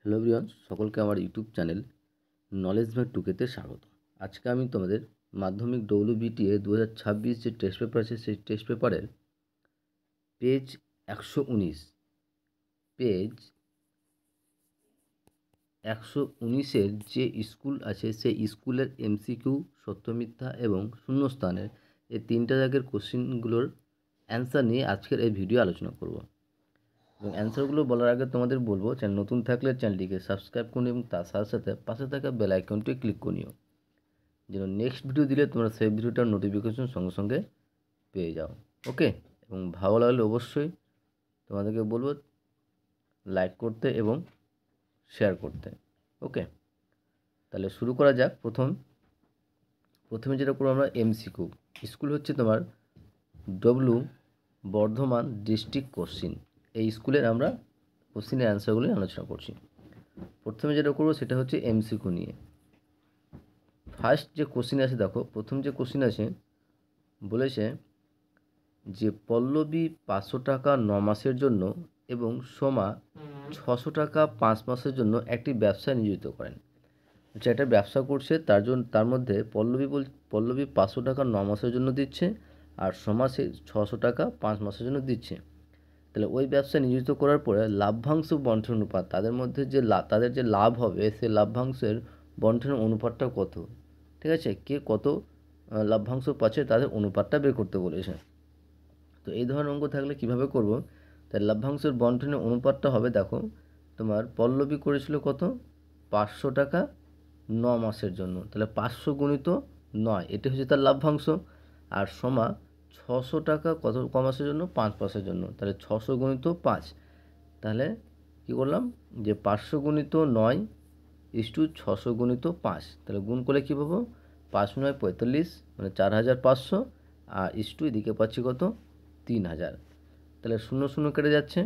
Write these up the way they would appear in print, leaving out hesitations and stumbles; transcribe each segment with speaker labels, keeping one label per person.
Speaker 1: Hello everyone, সকলকে আমার YouTube channel knowledge mat টুকেতে স্বাগত। আজকে আমি তোমাদের মাধ্যমিক WBTA 2026 যে টেস্ট পেপার আছে সেই টেস্ট পেপারের পেজ 119 যে স্কুল আছে সেই স্কুলের MCQ, সত্য মিথ্যা এবং শূন্যস্থানের এই তিনটা জায়গার কোশ্চেনগুলোর অ্যান্সার নিয়ে আজকের এই ভিডিও আলোচনা করব। এবং অ্যান্সারগুলো বলার আগে তোমাদের বলবো, চ্যানেল নতুন থাকলে চ্যানেলটিকে সাবস্ক্রাইব করুন এবং তার সাথে সাথে পাশে থাকা বেল আইকনটি ক্লিক করে নিও, যেন নেক্সট ভিডিও দিলে তোমরা সেই ভিডিওটার নোটিফিকেশন সঙ্গে সঙ্গে পেয়ে যাও। ওকে, এবং ভালো লাগলে অবশ্যই তোমাদেরকে বলবো লাইক করতে এবং শেয়ার করতে। ওকে, তাহলে শুরু করা যাক। প্রথমে যেটা করবো আমরা MCQ। স্কুল হচ্ছে তোমার বর্ধমান ডিস্ট্রিক্ট কোশ্চিন। এই স্কুলের আমরা কোশ্চিনের অ্যান্সারগুলি আলোচনা করছি। প্রথমে যেটা করবো সেটা হচ্ছে MCQ নিয়ে। ফার্স্ট যে কোশ্চিন আছে, দেখো প্রথম যে কোশ্চিন আছে বলেছে যে পল্লবী 500 টাকা 9 মাসের জন্য এবং সোমা 600 টাকা 5 মাসের জন্য একটি ব্যবসায় নিয়োজিত করেন। একটা ব্যবসা করছে, তার মধ্যে পল্লবী 500 টাকা 9 মাসের জন্য দিচ্ছে আর সোমা সে 600 টাকা 5 মাসের জন্য দিচ্ছে। তাহলে ওই ব্যবসায় নিয়োজিত করার পরে লাভ্যাংশ বন্টন অনুপাত, তাদের মধ্যে তাদের যে লাভ হবে সেই লাভ্যাংশের বন্টনের অনুপাতটা কত, ঠিক আছে, কে কত লাভ্যাংশ পাচ্ছে তাদের অনুপাতটা বের করতে বলেছে। তো এই ধরনের অঙ্ক থাকলে কিভাবে করব, তাই লাভ্যাংশের বন্টনের অনুপাতটা হবে, দেখো তোমার পল্লবী করেছিল কত 500 টাকা 9 মাসের জন্য, তাহলে 500 গুণিত 9 এটা হচ্ছে তার লাভ্যাংশ, আর সমা 600 টাকা কত মাসের জন্য 5 মাসের জন্য, তাহলে 600 গুণিত 5। তাহলে কি করলাম যে 500 গুণিত 9 ইস্টু 600 গুণিত 5, তাহলে গুণ করলে কী পাবো 5 9 45, মানে 4500, আর ইস্টু এদিকে পাচ্ছি কত 3000। তাহলে 0 0 কেটে যাচ্ছে,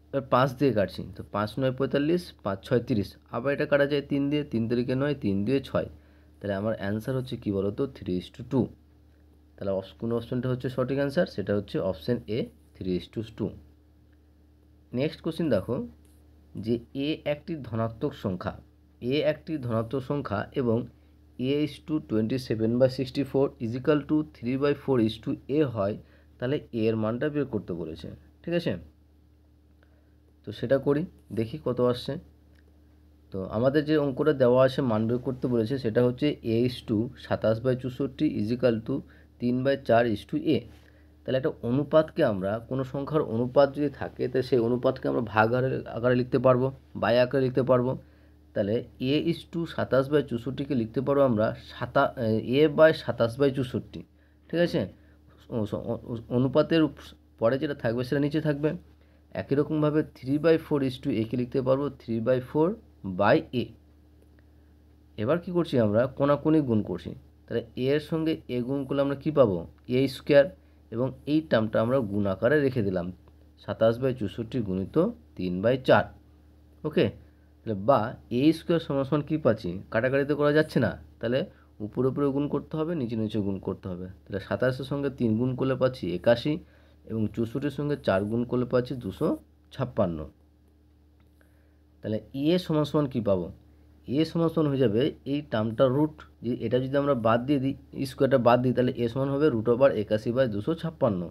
Speaker 1: এবার 5 দিয়ে কাটছি, তো 5 9 45, 5 6 30, আবার এটা কাটা যায় 3 দিয়ে, 3 তারিখে 9, 3 দিয়ে 6, তাহলে আমার অ্যান্সার হচ্ছে কী বলো তো 3:2। তাহলে কোন অপশনটা হচ্ছে সঠিক অ্যান্সার, সেটা হচ্ছে অপশন এ 3:2। নেক্সট কোশ্চিন দেখো যে এ একটি ধনাত্মক সংখ্যা এবং a:27/64 3/4 হয়, তাহলে এ এর মানটা বের করতে বলেছে। ঠিক আছে, তো সেটা করি, দেখি কত আসছে। তো আমাদের যে অঙ্কটা দেওয়া আছে মান বের করতে বলেছে সেটা হচ্ছে a:27/64 3/4 তাহলে একটা অনুপাতকে আমরা, কোনো সংখ্যার অনুপাত যদি থাকে তো সেই অনুপাতকে আমরা ভাগ আকারে লিখতে পারবো, বাই আকারে লিখতে পারবো। তাহলে a:27/64 লিখতে পারবো আমরা a/27/64। ঠিক আছে, অনুপাতের পরে যেটা থাকবে সেটা নিচে থাকবে। একই রকমভাবে 3/4 লিখতে পারবো 3/4/a। এবার কি করছি আমরা কোনাকুনি গুণ করছি, তাহলে এ এর সঙ্গে এ গুণ করলে আমরা কি পাবো a², এবং এই টার্মটা আমরা গুণ আকারে রেখে দিলাম 27/64 গুণিত 3/4। ওকে, তাহলে বা a² সমান কী পাচ্ছি, কাটাকাটিতে করা যাচ্ছে না, তাহলে উপরে উপরে গুণ করতে হবে, নিচে নিচে গুণ করতে হবে। তাহলে 27-এর সঙ্গে 3 গুণ করলে পাচ্ছি 81, এবং 64-এর সঙ্গে 4 গুণ করলে পাচ্ছি 256। তাহলে এ সমান কী পাবো, এ সমান হয়ে যাবে এই টার্মটা রুট, যে এটা যদি আমরা বাদ দিয়ে দিই, স্কোয়ারটা বাদ দিই, তাহলে এ সমান হবে √81/256।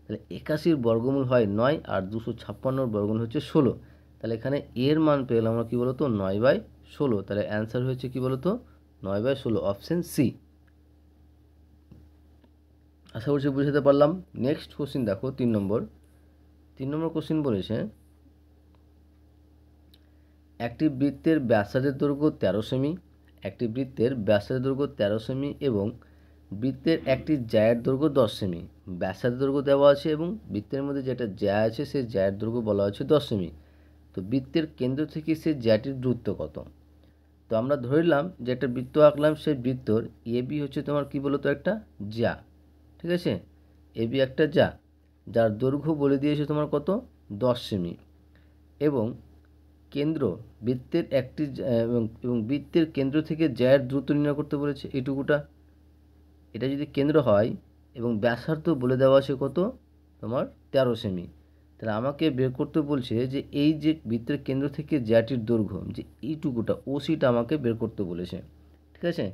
Speaker 1: তাহলে 81-র বর্গমূল হয় 9 আর 256-র বর্গমূল হচ্ছে 16। তাহলে এখানে এর মান পেলাম আমরা কী বলতো 9/16। তাহলে অ্যান্সার হয়েছে কী বলতো 9/16, অপশন সি। আশা করছি বুঝতে পারলাম। নেক্সট কোশ্চিন দেখো 3 নম্বর কোশ্চিন বলেছে একটি বৃত্তের ব্যাসার্ধের দৈর্ঘ্য 13 সেমি, এবং বৃত্তের একটি জ্যায়ের দৈর্ঘ্য 10 সেমি। ব্যাসার্ধের দৈর্ঘ্য দেওয়া আছে এবং বৃত্তের মধ্যে যেটা জ্যা আছে সেই জ্যায়ের দৈর্ঘ্য বলা হচ্ছে 10 সেমি। তো বৃত্তের কেন্দ্র থেকে সেই জ্যাটির দূরত্ব কত? তো আমরা ধরলাম যে একটা বৃত্ত আঁকলাম, সেই বৃত্তর এবি হচ্ছে তোমার কী বলতো একটা জ্যা। ঠিক আছে, এবি একটা জ্যা, যার দৈর্ঘ্য বলে দিয়েছে তোমার কত 10 সেমি, এবং কেন্দ্র বৃত্তের একটি এবং বৃত্তের কেন্দ্র থেকে জ্যায়ের দূরত্ব নির্ণয় করতে বলেছে এইটুকুটা। এটা যদি কেন্দ্র হয় এবং ব্যাসার্ধ বলে দেওয়া আছে কত তোমার 13 সেমি, তাহলে আমাকে বের করতে বলছে যে এই যে বৃত্তের কেন্দ্র থেকে জ্যাটির দৈর্ঘ্য যে এইটুকুটা ওসিটা আমাকে বের করতে বলেছে, ঠিক আছে।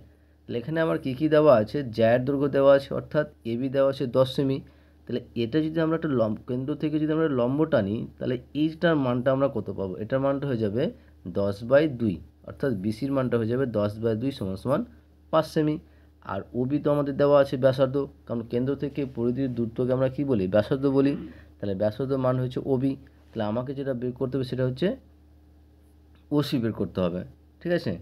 Speaker 1: তাহলে এখানে আমার কী কী দেওয়া আছে, জ্যার দৈর্ঘ্য দেওয়া আছে অর্থাৎ এবি দেওয়া আছে 10 সেমি। তাহলে এটা যদি আমরা একটা কেন্দ্র থেকে যদি আমরা লম্ব টানি তাহলে এইটার মানটা আমরা কত পাবো, এটার মানটা হয়ে যাবে 10/2 অর্থাৎ বিসির মানটা হয়ে যাবে 10/2 = 5 সেমি। আর ওবি তো আমাদের দেওয়া আছে ব্যাসার্ধ, কারণ কেন্দ্র থেকে পরিধির দূরত্বকে আমরা কি বলি, ব্যাসার্ধ বলি। তাহলে ব্যাসার্ধ মান হচ্ছে ওবি। তাহলে আমাকে যেটা বের করতে হবে সেটা হচ্ছে ওসি বের করতে হবে, ঠিক আছে।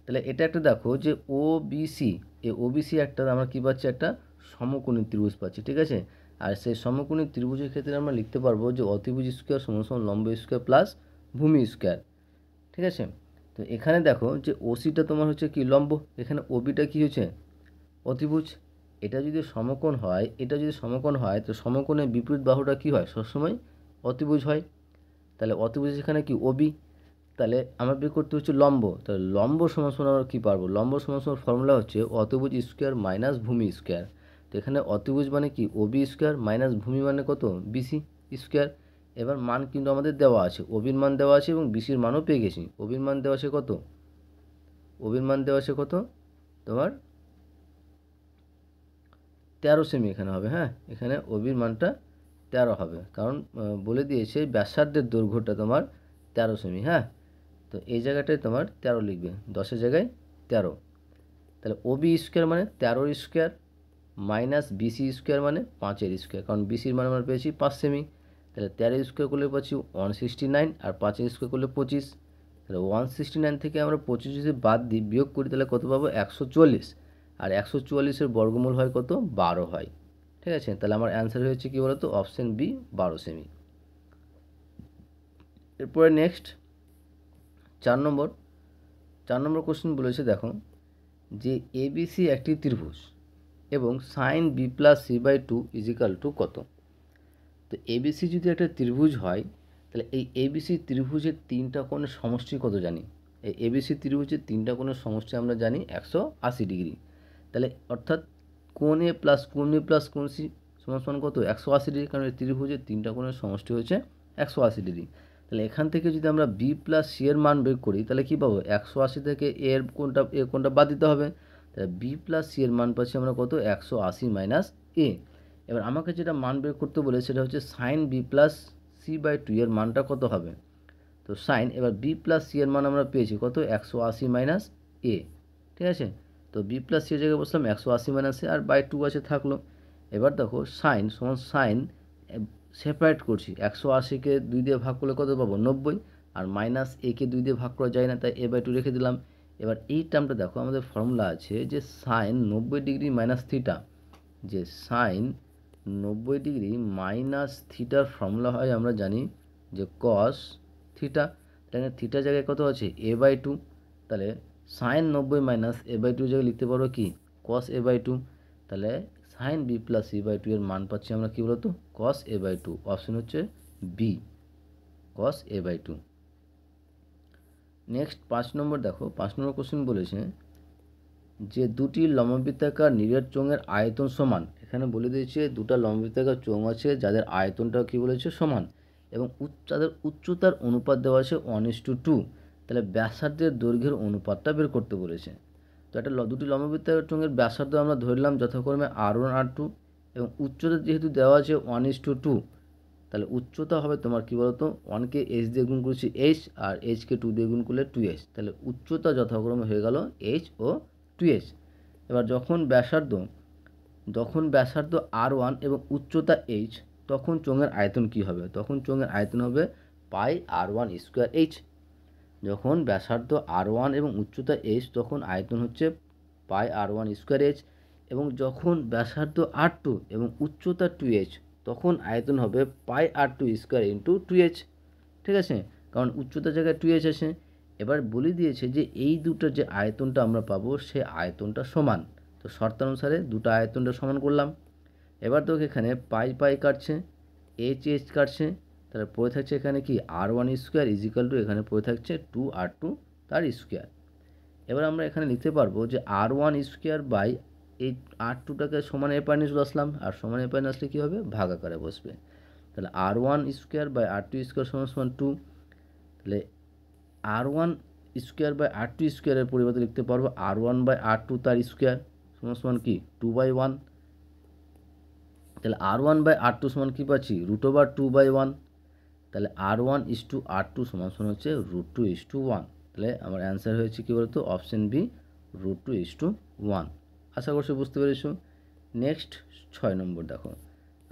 Speaker 1: তাহলে এটা একটা দেখো যে ওবিসি, এই ওবিসি একটা আমরা কী পাচ্ছি, একটা সমকোণী ত্রিভুজ পাচ্ছি, ঠিক আছে। আর সেই সমকোণী ত্রিভুজের ক্ষেত্রে আমরা লিখতে পারবো যে অতিভুজ স্কোয়ার সমান লম্ব স্কোয়ার প্লাস ভূমি স্কোয়ার, ঠিক আছে। তো এখানে দেখো যে ওসিটা তোমার হচ্ছে কি লম্ব, এখানে ওবিটা কি হচ্ছে অতিভুজ। এটা যদি সমকোণ হয়, এটা যদি সমকোণ হয় তো সমকোণের বিপরীত বাহুটা কি হয়, সবসময় অতিভুজ হয়। তাহলে অতিভুজ এখানে কি ওবি। তাহলে আমার বের করতে হচ্ছে লম্ব, তাহলে লম্ব সমান আমরা কী পারবো, লম্ব সমান ফর্মুলা হচ্ছে অতিভুজ স্কোয়ার মাইনাস ভূমি স্কোয়ার। তো এখানে অতিভুজ মানে কি ওবি স্কোয়ার মাইনাস ভূমি মানে কত বিসি স্কোয়ার। এবার মান কিন্তু আমাদের দেওয়া আছে, ওবির মান দেওয়া আছে এবং বিসির মানও পেয়ে গেছি। ওবির মান দেওয়া আছে কত, ওবির মান দেওয়া আছে কত তোমার 13 সেমি এখানে হবে, হ্যাঁ এখানে ওবির মানটা 13 হবে, কারণ বলে দিয়েছে ব্যাসার্ধের দৈর্ঘ্যটা তোমার 13 সেমি, হ্যাঁ। তো এই জায়গাটায় তোমার 13 লিখবে, 10-এর জায়গায় 13। তাহলে ওবি স্কোয়ার মানে 13 স্কোয়ার মাইনাস বিসি স্কোয়ার মানে 5-এর স্কোয়ার, কারণ বিসির মান আমরা পেয়েছি 5 সেমি। তাহলে 13 স্কোয়ার করলে পাচ্ছি 169 আর 5-এর স্কোয়ার করলে 25। তাহলে 169 থেকে আমরা 25 যদি বাদ দিই বিয়োগ করি তাহলে কত পাবো 140, আর 144-এর বর্গমূল হয় কত 12 হয়, ঠিক আছে। তাহলে আমার অ্যান্সার হয়েছে কি বলতো অপশন বি 12 সেমি। এরপরে নেক্সট 4 নম্বর কোশ্চেন বলেছে দেখো যে এবিসি একটি ত্রিভুজ এবং সাইন বি প্লাস c/2 = কত। তো এবিসি যদি একটা ত্রিভুজ হয় তাহলে এই এবিসি ত্রিভুজের 3টা কোণের সমষ্টি কত জানি, এই এবিসি ত্রিভুজের 3টা কোণের সমষ্টি আমরা জানি 180 ডিগ্রি। তাহলে অর্থাৎ কোণ এ প্লাস কোণ বি প্লাস কোণ সি সমান কত 180 ডিগ্রি, কারণ এই ত্রিভুজের 3টা কোণের সমষ্টি হচ্ছে 180 ডিগ্রি। তাহলে এখান থেকে যদি আমরা বি প্লাস সি এর মান বের করি তাহলে কী পাবো 180 থেকে এর কোণটা বাদ দিতে হবে। তাহলে বি প্লাস সি এর মান পাচ্ছি আমরা কত 180 মাইনাস এ। এবার আমাকে যেটা মান বের করতে বলে সেটা হচ্ছে সাইন বি প্লাস c/2 এর মানটা কত হবে। তো সাইন এবার বি প্লাস সি এর মান আমরা পেয়েছি কত 180 মাইনাস এ, ঠিক আছে। তো বি প্লাস সি এর জায়গায় বসলাম 180 মাইনাস এ আর বাই 2 আছে থাকলো। এবার দেখো সাইন সমান সাইন সেপারেট করছি, 180-কে 2 দিয়ে ভাগ করলে কত পাবো 90, আর মাইনাস একে 2 দিয়ে ভাগ করা যায় না তাই a/2 রেখে দিলাম। এবার এই টার্মটা দেখো আমাদের ফর্মুলা আছে যে সাইন 90 ডিগ্রি মাইনাস থিটা, যে সাইন 90 ডিগ্রি মাইনাস থিটার ফর্মুলা হয় আমরা জানি যে কস থিটা। তাহলে থিটার জায়গায় কত আছে a/2, তাহলে সাইন 90 মাইনাস a/2 জায়গায় লিখতে পারবো কি কস a/2। তাহলে সাইন বি প্লাস c/2 এর মান পাচ্ছি আমরা কী বলতো কস a/2, অপশন হচ্ছে বি কস a/2। নেক্সট 5 নম্বর দেখো, 5 নম্বর কোশ্চেন বলেছে যে দুটি লম্ববৃত্তাকার নিরেট চোঙের আয়তন সমান। এখানে বলে দিয়েছে দুটা লম্ববৃত্তাকার চোঙ আছে যাদের আয়তনটা কী বলেছে সমান এবং তাদের উচ্চতার অনুপাত দেওয়া আছে 1:2। তাহলে ব্যাসার্ধের দৈর্ঘ্যের অনুপাতটা বের করতে বলেছে। তো একটা দুটি লম্ববৃত্তাকার চোঙের ব্যাসার্ধ আমরা ধরলাম যথাক্রমে r1 r2 এবং উচ্চতা যেহেতু দেওয়া আছে 1:2, তাহলে উচ্চতা হবে তোমার কী বলতো 1কে h দিয়ে গুণ করছি h আর hকে 2 দিয়ে গুণ করলে 2h, তাহলে উচ্চতা যথাক্রমে হয়ে গেল h ও 2h। এবার যখন ব্যাসার্ধ r1 এবং উচ্চতা h, তখন চোঙের আয়তন কী হবে, তখন চোঙের আয়তন হবে পাই r1 স্কোয়ার h। যখন ব্যাসার্ধ r1 এবং উচ্চতা h তখন আয়তন হচ্ছে পাই r1 স্কোয়ার h, এবং যখন ব্যাসার্ধ r2 এবং উচ্চতা 2h তখন আয়তন হবে পাই r2 স্কোয়ার ইন্টু 2h, ঠিক আছে, কারণ উচ্চতার জায়গায় 2h আছে। এবার বলে দিয়েছে যে এই দুটো যে আয়তনটা আমরা পাবো সে আয়তনটা সমান। তো শর্তানুসারে দুটো আয়তনটা সমান করলাম। এবার তো এখানে পাই পাই কাটছে, এইচ এইচ কাটছে, তাহলে পড়ে থাকছে এখানে কি r1 স্কোয়ার = এখানে পড়ে থাকছে 2r2 তার স্কোয়ার। এবার আমরা এখানে লিখতে পারবো যে r1 স্কোয়ার বাই এই r2টাকে সমান এ পাশে নিয়ে চলে আসলাম, আর সমান এ পাশে আসলে কী হবে ভাগ আকারে বসবে। তাহলে R1 square by R2 square সমান সমান 2। তাহলে R1 স্কোয়ার বাই R2 স্কোয়ারের পরিবর্তে লিখতে পারবো R1 বাই R2 তার স্কোয়ার সমান সমান কি 2/1। তাহলে R1 বাই R2 সমান কী পাচ্ছি √2/1। তাহলে R1:R2 সমান সমান হচ্ছে √2:1। তাহলে আমার অ্যান্সার হয়েছে কী বলতো অপশন বি √2:1। আশা করছি বুঝতে পেরেছো। নেক্সট 6 নম্বর দেখো।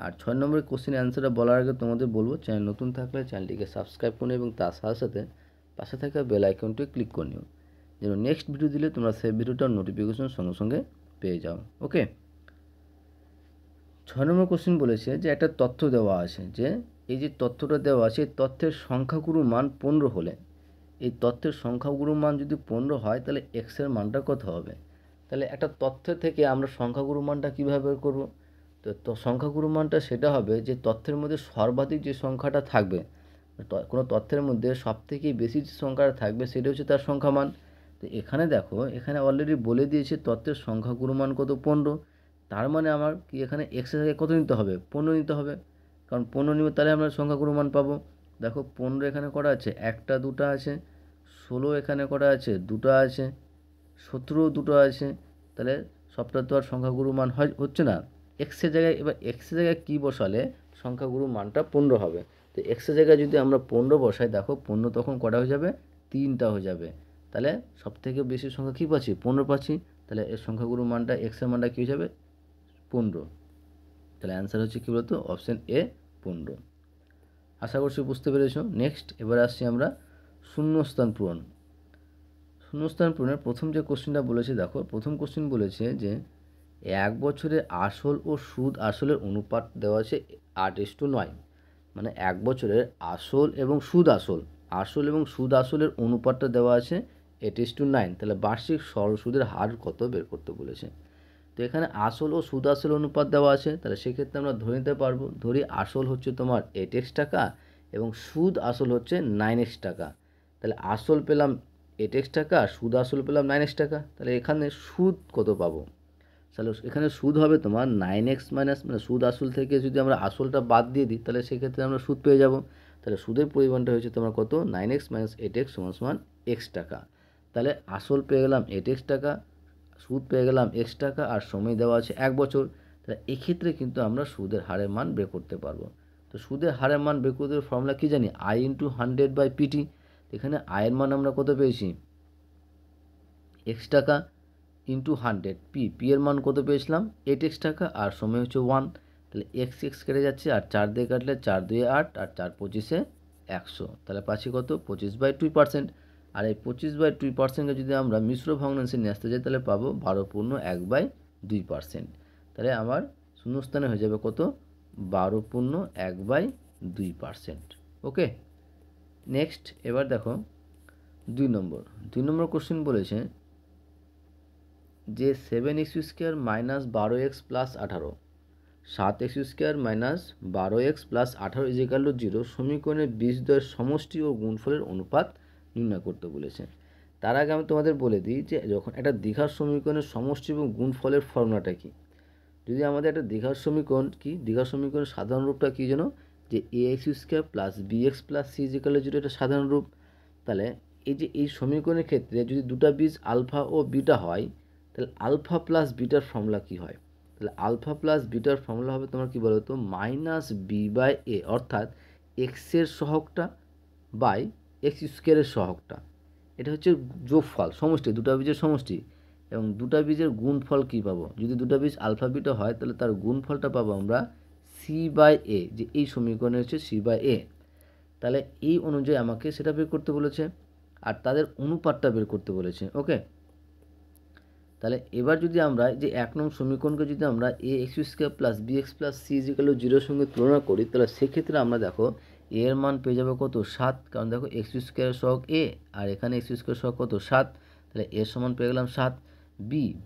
Speaker 1: আর 6 নম্বরের কোশ্চেন অ্যান্সারটা বলার আগে তোমাদের বলবো চ্যানেল নতুন থাকলে চ্যানেলটিকে সাবস্ক্রাইব করে এবং তার সাথে সাথে পাশে থাকা বেল আইকনটি ক্লিক করে নিও, যেন নেক্সট ভিডিও দিলে তোমরা সেই ভিডিওটার নোটিফিকেশন সঙ্গে সঙ্গে পেয়ে যাও। ওকে, 6 নম্বর কোশ্চেন বলেছে যে একটা তথ্য দেওয়া আছে, যে এই যে তথ্যটা দেওয়া আছে এই তথ্যের সংখ্যাগুরু মান 15 হলে, এই তথ্যের সংখ্যাগুরু মান যদি 15 হয় তাহলে এক্সের মানটা কত হবে। তাহলে একটা তথ্য থেকে আমরা সংখ্যাগুরু মানটা কীভাবে বের করব। তো সংখ্যাগুরু মানটা সেটা হবে যে তথ্যের মধ্যে সর্বাধিক যে সংখ্যাটা থাকবে, কোনো তথ্যের মধ্যে সবথেকে বেশি যে সংখ্যাটা থাকবে সেটা হচ্ছে তার সংখ্যা মান। তো এখানে দেখো, এখানে অলরেডি বলে দিয়েছে তথ্যের সংখ্যাগুরু মান কত 15। তার মানে আমার কি এখানে এক্সের জায়গায় কত নিতে হবে 15 নিতে হবে, কারণ 15 নিবে তাহলে আমরা সংখ্যাগুরু মান পাবো। দেখো 15 এখানে করা আছে, একটা দুটো আছে, 16 এখানে করা আছে, দুটো আছে, 17 দুটো আছে, তাহলে সবটা তো আর সংখ্যাগুরু মান হচ্ছে না। এক্সের জায়গায় এবার এক্সের জায়গায় কী বসালে সংখ্যাগুরু মানটা 15 হবে। তো এক্সের জায়গায় যদি আমরা 15 বসাই, দেখো 15 তখন কটা হয়ে যাবে 3টা হয়ে যাবে। তাহলে সবথেকে বেশি সংখ্যা কী পাচ্ছি 15 পাচ্ছি। তাহলে এর সংখ্যাগুরু মানটা এক্সের মানটা কী হয়ে যাবে 15। তাহলে অ্যান্সার হচ্ছে কী বলতো অপশান এ 15। আশা করছি বুঝতে পেরেছো। নেক্সট এবার আসছি আমরা শূন্যস্থান পূরণ। শূন্যস্থান পূরণের প্রথম যে কোশ্চেনটা বলেছে, দেখো প্রথম কোশ্চেন বলেছে যে 1 বছরে আসল ও সুদ আসলের অনুপাত দেওয়া আছে 8:9। মানে 1 বছরের আসল এবং সুদ আসলের অনুপাতটা দেওয়া আছে 8:9। তাহলে বার্ষিক সরল সুদের হার কত বের করতে বলেছে। তো এখানে আসল ও সুদ আসল অনুপাত দেওয়া আছে, তাহলে সেক্ষেত্রে আমরা ধরে নিতে পারবো, ধরি আসল হচ্ছে তোমার 8x টাকা এবং সুদ আসল হচ্ছে 9x টাকা। তাহলে আসল পেলাম 8x টাকা, সুদ আসল পেলাম 9x টাকা। তাহলে এখানে সুদ কত পাবো, তাহলে এখানে সুদ হবে তোমার 9x মাইনাস, মানে সুদ আসল থেকে যদি আমরা আসলটা বাদ দিয়ে দিই তাহলে সেক্ষেত্রে আমরা সুদ পেয়ে যাব। তাহলে সুদের পরিমাণটা হয়েছে তোমার কত 9x মাইনাস 8x সমান x টাকা। তাহলে আসল পেয়ে গেলাম 8x টাকা, সুদ পেয়ে গেলাম x টাকা, আর সময় দেওয়া আছে 1 বছর। তাহলে এক্ষেত্রে কিন্তু আমরা সুদের হারের মান বের করতে পারবো। তো সুদের হারের মান বের করতে ফর্মুলা কী জানি, I/100/PT। এখানে আয়ের মান আমরা কত পেয়েছি x টাকা ইন্টু 100, পি এর মান কত পেয়েছিলাম 8x টাকা, আর সময় হচ্ছে 1। তাহলে x কেটে যাচ্ছে, আর 4 দিয়ে কাটলে 4 2 8, আর 4 25 100। তাহলে পাচ্ছি কত 25/2%। আর এই 25/2%কে যদি আমরা মিশ্র ভগ্নাংশে নিয়ে আসতে যাই তাহলে পাবো 12/1/2%। তাহলে আমার শূন্যস্থানে হয়ে যাবে কত 12/1/2%। ওকে, নেক্সট এবার দেখো 2 নম্বর কোশ্চেন বলেছে যে 7x² minus 12x plus 18, 7x² minus 12x plus 18 = 0 সমীকরণের বীজদ্বয়ের সমষ্টি ও গুণফলের অনুপাত নির্ণয় করতে বলেছে। তার আগে আমি তোমাদের বলে দিই যে যখন একটা দ্বিঘাত সমীকরণের সমষ্টি এবং গুণফলের ফর্মুলাটা কী। যদি আমাদের একটা দ্বিঘাত সমীকরণ কি, দ্বিঘাত সমীকরণের সাধারণ রূপটা কী যেন, যে ax² plus bx plus c = 0, এটা সাধারণ রূপ। তাহলে এই যে এই সমীকরণের ক্ষেত্রে যদি দুটা বীজ আলফা ও বিটা হয় তাহলে আলফা প্লাস বিটার ফর্মুলা কী হয়। তাহলে আলফা প্লাস বিটার ফর্মুলা হবে তোমার কী বলো তো -b/a, অর্থাৎ এক্সের সহগটা বাই x² সহগটা। এটা হচ্ছে যোগফল, সমষ্টি, দুটা বীজের সমষ্টি। এবং দুটা বীজের গুণফল কী পাবো, যদি দুটা বীজ আলফা বিটা হয় তাহলে তার গুণফলটা পাবো আমরা c/a, যে এই সমীকরণে হচ্ছে c/a। তাহলে এই অনুযায়ী আমাকে সেটা বের করতে বলেছে, আর তাদের অনুপাতটা বের করতে বলেছে। ওকে, তাহলে এবার যদি আমরা যে 1 নং সমীকরণকে যদি আমরা ax² plus bx plus c = 0 সঙ্গে তুলনা করি তাহলে সেক্ষেত্রে আমরা দেখো a এর মান পেয়ে যাবে কত 7, কারণ দেখো x² সহগ a, আর এখানে x² সহগ কত 7। তাহলে a সমান পেয়ে গেলাম 7।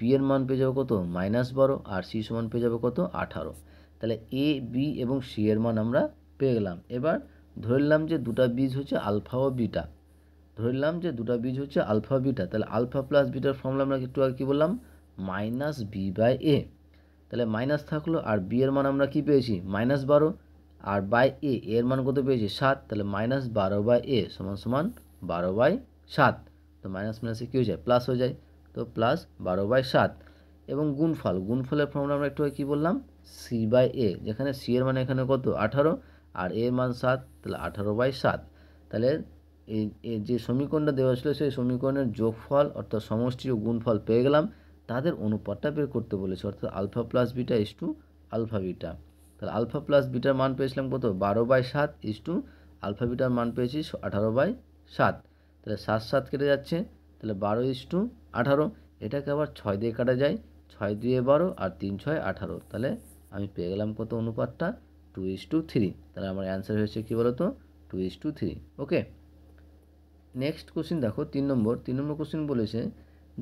Speaker 1: b এর মান পেয়ে যাবে কত -12, আর c সমান পেয়ে যাবে কত 18। তাহলে a, b এবং c এর মান আমরা পেয়ে গেলাম। এবার ধরলাম যে দুটা বীজ হচ্ছে আলফা ও বিটা, তাহলে আলফা প্লাস বিটার ফর্মুলা আমরা একটু আগে কী বললাম -b/a। তাহলে মাইনাস থাকলো, আর বি এর মান আমরা কী পেয়েছি -12, আর বাই এর মান কত পেয়েছি 7, তাহলে -12/a সমান 12/7। তো মাইনাস মাইনাসে কী হয়ে যায় প্লাস হয়ে যায়, তো +12/7। এবং গুণফলের ফর্মুলা আমরা একটু কী বললাম c/a, যেখানে c এর মান এখানে কত 18 আর a এর মান 7, তাহলে 18/7। তাহলে এই যে সমীকরণটা দেওয়া ছিল সেই সমীকরণের যোগফল অর্থাৎ সমষ্টি ও গুণফল পেয়ে গেলাম, তাদের অনুপাতটা বের করতে বলেছে, অর্থাৎ alpha plus beta is to alpha beta. তাহলে আলফা প্লাস বিটার মান পেয়েছিলাম কত 12/7 ইস টু আলফা বিটার মান পেয়েছি 18/7। তাহলে 7 কেটে যাচ্ছে, তাহলে 12 ইস টু 18, এটাকে আবার 6 দিয়ে কাটা যায়, 6 2 12 আর 3 6 18। তাহলে আমি পেয়ে গেলাম কত অনুপাতটা 2:3। তাহলে আমার অ্যান্সার হয়েছে কী বলো তো 2:3। ওকে, নেক্সট কোশ্চিন দেখো 3 নম্বর কোশ্চিন বলেছে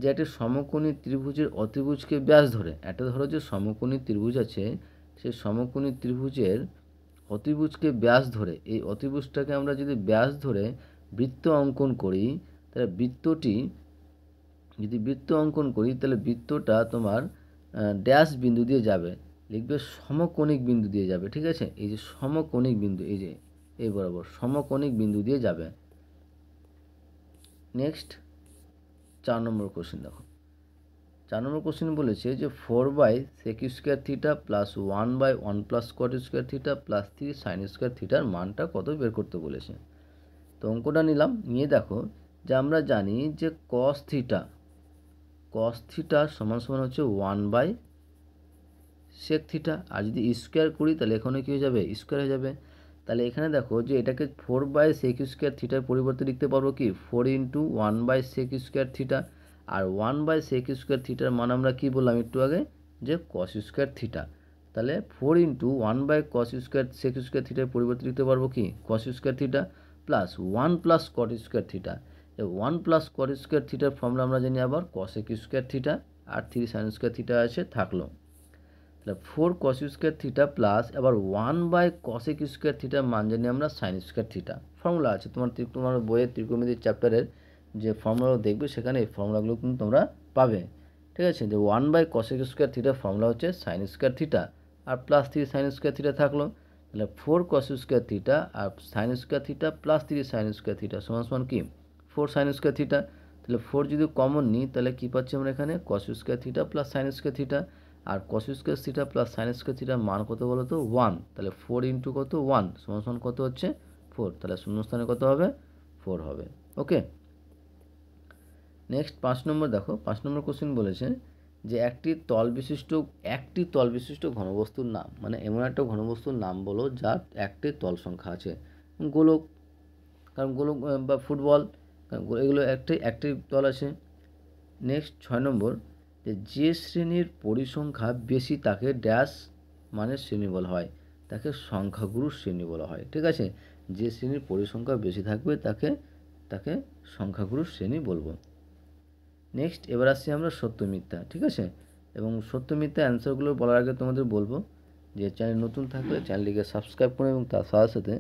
Speaker 1: যে একটি সমকোণী ত্রিভুজের অতিভুজকে ব্যাস ধরে, একটা ধরো যে সমকোণী ত্রিভুজ আছে, সেই সমকোণী ত্রিভুজের অতিভুজকে ব্যাস ধরে, এই অতিভুজটাকে আমরা যদি ব্যাস ধরে বৃত্ত অঙ্কন করি, তাহলে তাহলে বৃত্তটা তোমার ড্যাশ বিন্দু দিয়ে যাবে, লিখবে সমকোণিক বিন্দু দিয়ে যাবে। ঠিক আছে, এই যে সমকোণিক বিন্দু, এই বরাবর সমকোণিক বিন্দু দিয়ে যাবে। নেক্সট 4 নম্বর কোশ্চেন দেখো, 4 নম্বর কোশ্চেন বলেছে যে 4/sec² theta plus 1/1 plus cot² theta plus 3 sin² থিটার মানটা কত বের করতে বলেছে। তো অঙ্কটা নিলাম, নিয়ে দেখো যে আমরা জানি যে cos থিটা সমান হচ্ছে 1/sec থিটা, আর যদি স্কোয়ার করি তাহলে এখানে কী হয়ে যাবে স্কোয়ার হয়ে যাবে। তাহলে এখানে দেখো যে এটাকে 4/sec² থিটার পরিবর্তে লিখতে পারবো কি 4 × 1/sec² থিটা, আর 1/sec² থিটার মান আমরা কি বললাম একটু আগে যে cos² থিটা। তাহলে 4 × 1/cos² থিটার পরিবর্তে লিখতে পারবো কি cos² theta plus 1 plus cot² theta. 1 plus cot² থিটার ফর্মুলা আমরা জানি আবার cos² থিটা, আর 3 sin² থিটা আছে থাকলো। তাহলে 4 cos² থিটা প্লাস আবার 1/cos² থিটার মান জানি আমরা sin² থিটা। ফর্মুলা আছে তোমার বইয়ের ত্রিকোণমিতির চ্যাপ্টারের যে ফর্মুলাগুলো দেখবে সেখানে এই ফর্মুলাগুলো কিন্তু তোমরা পাবে। ঠিক আছে, যে 1/cos² থিটার ফর্মুলা হচ্ছে sin² থিটা, আর প্লাস 3 sin² থিটা থাকলো। তাহলে 4 cos² থিটা আর sin² theta plus 3 sin² theta সমান কি 4 sin² থিটা। তাহলে 4 যদি কমন নিই তাহলে কী পাচ্ছি আমরা এখানে cos² theta plus sin² theta, আর cos² থিটা প্লাস sin² থিটার মান কত বলো তো 1। তাহলে 4 × কত 1 সমান কত হচ্ছে 4, তাহলে শূন্যস্থানে কত হবে 4 হবে। ওকে, নেক্সট 5 নম্বর দেখো, 5 নম্বর কোশ্চেন বলেছে যে একটি তল বিশিষ্ট ঘনবস্তুর নাম, মানে এমন একটা ঘনবস্তুর নাম বলো যার একটি তল সংখ্যা আছে। গোলক, কারণ গোলক বা ফুটবল এগুলো একটি তল আছে। নেক্সট 6 নম্বর যে শ্রেণীর পরিসংখ্যা বেশি তাকে ড্যাশ মানের শ্রেণী বলা হয়, তাকে সংখ্যাগুরুর শ্রেণী বলা হয়। ঠিক আছে, যে শ্রেণীর পরিসংখ্যা বেশি থাকবে তাকে সংখ্যাগুরুর শ্রেণী বলবো। নেক্সট এবার আসছি আমরা সত্য মিথ্যা। ঠিক আছে, এবং সত্য মিথ্যা অ্যান্সারগুলো বলার আগে তোমাদের বলবো যে চ্যানেল নতুন থাকলে চ্যানেলটিকে সাবস্ক্রাইব করে এবং তার সাথে সাথে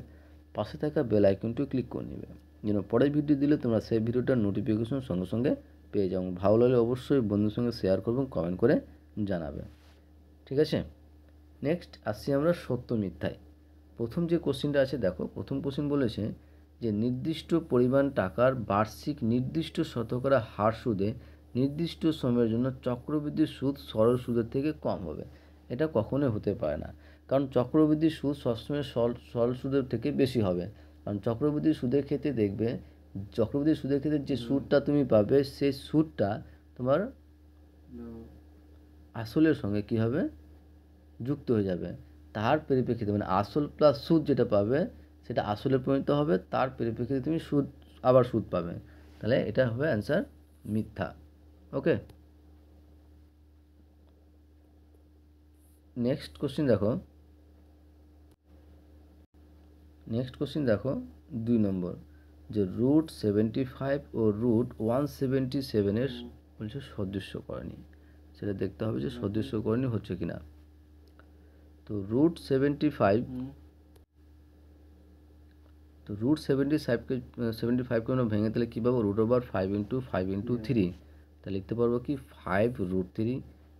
Speaker 1: পাশে থাকা বেল আইকনটি ক্লিক করে নেবে, যেন পরের ভিডিও দিলে তোমরা সেই ভিডিওটার নোটিফিকেশন সঙ্গে সঙ্গে পেয়ে যাও। ভালো লাগলে অবশ্যই বন্ধুর সঙ্গে শেয়ার করবে, কমেন্ট করে জানাবে। ঠিক আছে, নেক্সট আসছি আমরা সত্য মিথ্যায়। প্রথম যে কোশ্চেনটা আছে দেখো, প্রথম কোশ্চেন বলেছে যে নির্দিষ্ট পরিমাণ টাকার বার্ষিক নির্দিষ্ট শতকরা হার সুদে নির্দিষ্ট সময়ের জন্য চক্রবৃদ্ধি সুদ সরল সুদের থেকে কম হবে। এটা কখনোই হতে পারে না, কারণ চক্রবৃদ্ধি সুদ সবসময় সরল সুদের থেকে বেশি হবে। কারণ চক্রবৃদ্ধি সুদের ক্ষেত্রে দেখবে, চক্রবৃদ্ধি সুদের ক্ষেত্রে যে সুদটা তুমি পাবে সেই সুদটা তোমার আসলের সঙ্গে কী হবে যুক্ত হয়ে যাবে। তার পরিপ্রেক্ষিতে মানে আসল প্লাস সুদ যেটা পাবে সেটা আসলে পরিণত হবে, তার পরিপ্রেক্ষিতে তুমি আবার সুদ পাবে। তাহলে এটা হবে অ্যান্সার মিথ্যা। ওকে, নেক্সট কোশ্চেন দেখো 2 নম্বর যে √75 ও √177 এর বলছে সদৃশ্যকরণী, সেটা দেখতে হবে যে সদৃশ্যকরণী হচ্ছে কিনা। তো √75কে আমরা ভেঙে তাহলে কী পাবো √5 × 5 × 3, তাহলে লিখতে পারবো কি 5√3,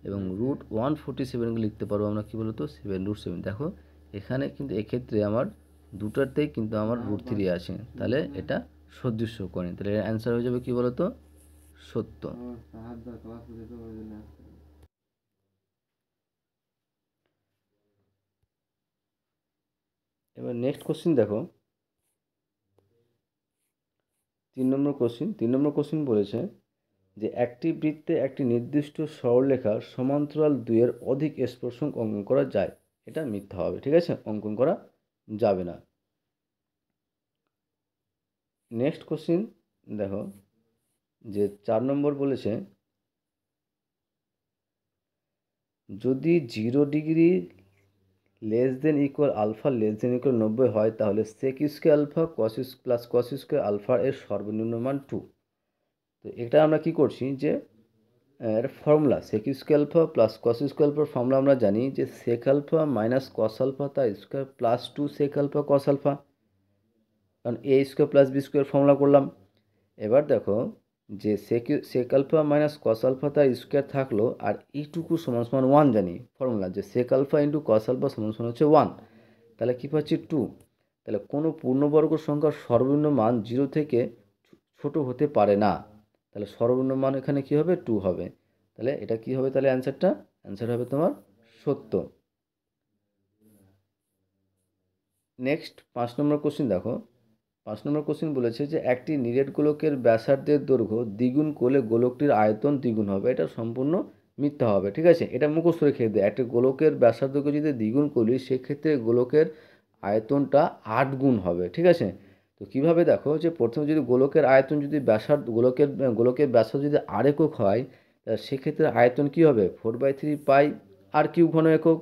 Speaker 1: এবং √147কে লিখতে পারবো আমরা কী বলতো 7√7। দেখো এখানে কিন্তু এক্ষেত্রে আমার দুটাতেই কিন্তু আমার √3 আছে, তাহলে এটা সদৃশ্য কোণ। তাহলে এর অ্যান্সার হয়ে যাবে কি বলতো, সত্য। এবার নেক্সট কোশ্চিন দেখো, 3 নম্বর কোশ্চিন বলেছে যে একটি বৃত্তে একটি নির্দিষ্ট সরলরেখার সমান্তরাল দুইয়ের অধিক স্পর্শক অঙ্কন করা যায়। এটা মিথ্যা হবে, ঠিক আছে, অঙ্কন করা যাবে না। নেক্সট কোশ্চিন দেখো, যে 4 নম্বর বলেছে যদি 0° আলফা <= 90 হয়, তাহলে sec square alpha plus cos square alpha এর সর্বনিম্ন মান 2। তো এটা আমরা কি করছি, যে এর formula sec square alpha plus cos square আলফার ফর্মুলা আমরা জানি যে sec alpha minus cos alpha তার square plus 2 sec alpha cos alpha, কারণ a square plus b square formula করলাম। এবার দেখো যে sec alpha minus cos alpha তার স্কোয়ার থাকলো, আর এইটুকু সমান সমান 1 জানি ফর্মুলা, যে sec alpha into cos alpha সমান সমান হচ্ছে 1, তাহলে কী পাচ্ছি 2। তাহলে কোনো পূর্ণবর্গ সংখ্যার সর্বনিম্ন মান 0 থেকে ছোট হতে পারে না, তাহলে সর্বনিম্ন মান এখানে কী হবে, 2 হবে। তাহলে এটা কি হবে, তাহলে অ্যান্সার হবে তোমার সত্য। নেক্সট 5 নম্বর কোশ্চিন দেখো, 5 নম্বর কোশ্চিন বলেছে যে একটি নিরেট গোলকের ব্যাসার্ধের দৈর্ঘ্য দ্বিগুণ করলে গোলকটির আয়তন দ্বিগুণ হবে। এটা সম্পূর্ণ মিথ্যা হবে, ঠিক আছে, এটা মুখস্থ রেখে দেয়। একটা গোলকের ব্যাসার্ধকে যদি দ্বিগুণ করি, সেক্ষেত্রে গোলকের আয়তনটা 8 গুণ হবে, ঠিক আছে। তো কীভাবে, দেখো যে প্রথমে যদি গোলকের আয়তন যদি গোলকের ব্যাসার্ধ যদি আর একক হয়, তাহলে সেক্ষেত্রে আয়তন কী হবে, 4/3 পাই r³ ঘন একক।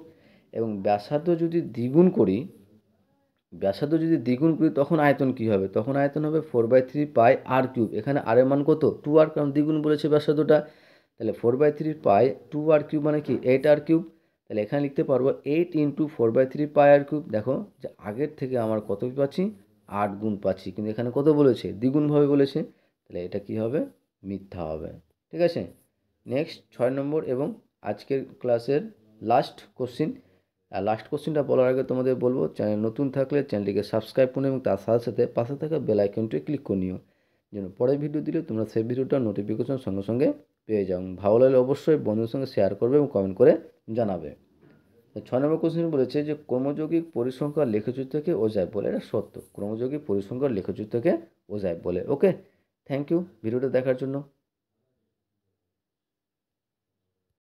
Speaker 1: এবং ব্যাসার্ধ যদি দ্বিগুণ করি তখন আয়তন কী হবে, তখন আয়তন হবে 4/3 পাই r³। এখানে আর এর মান কত, 2r, কারণ দ্বিগুণ বলেছে ব্যাসার্ধটা। তাহলে 4/3 পাই 2r³ মানে কি 8r³। তাহলে এখানে লিখতে পারবো 8 ইন্টু 4/3 পাই r³। দেখো যে আগের থেকে আমার কত পাচ্ছি, 8 গুণ পাচ্ছি, কিন্তু এখানে কত বলেছে, দ্বিগুণভাবে বলেছে, তাহলে এটা কি হবে, মিথ্যা হবে, ঠিক আছে। নেক্সট 6 নম্বর এবং আজকের ক্লাসের লাস্ট কোশ্চিন। আর লাস্ট কোশ্চেনটা বলার আগে তোমাদের বলবো, চ্যানেল নতুন থাকলে চ্যানেলটিকে সাবস্ক্রাইব করুন এবং তার সাথে সাথে পাশে থাকা বেল আইকনটি ক্লিক করে নিও, যেন পরের ভিডিও দিলে তোমরা সেই ভিডিওটার নোটিফিকেশন সঙ্গে সঙ্গে পেয়ে যাও। ভালো লাগলে অবশ্যই বন্ধুদের সঙ্গে শেয়ার করবে এবং কমেন্ট করে জানাবে। 6 নম্বর কোশ্চেন বলেছে যে ক্রমযৌগিক পরিসংখ্যার লেখচিত্রকে ওজাইভ বলে। এটা সত্য, ক্রমযৌগিক পরিসংখ্যার লেখচিত্রকে ওজাইভ বলে। ওকে, থ্যাংক ইউ ভিডিওটা দেখার জন্য।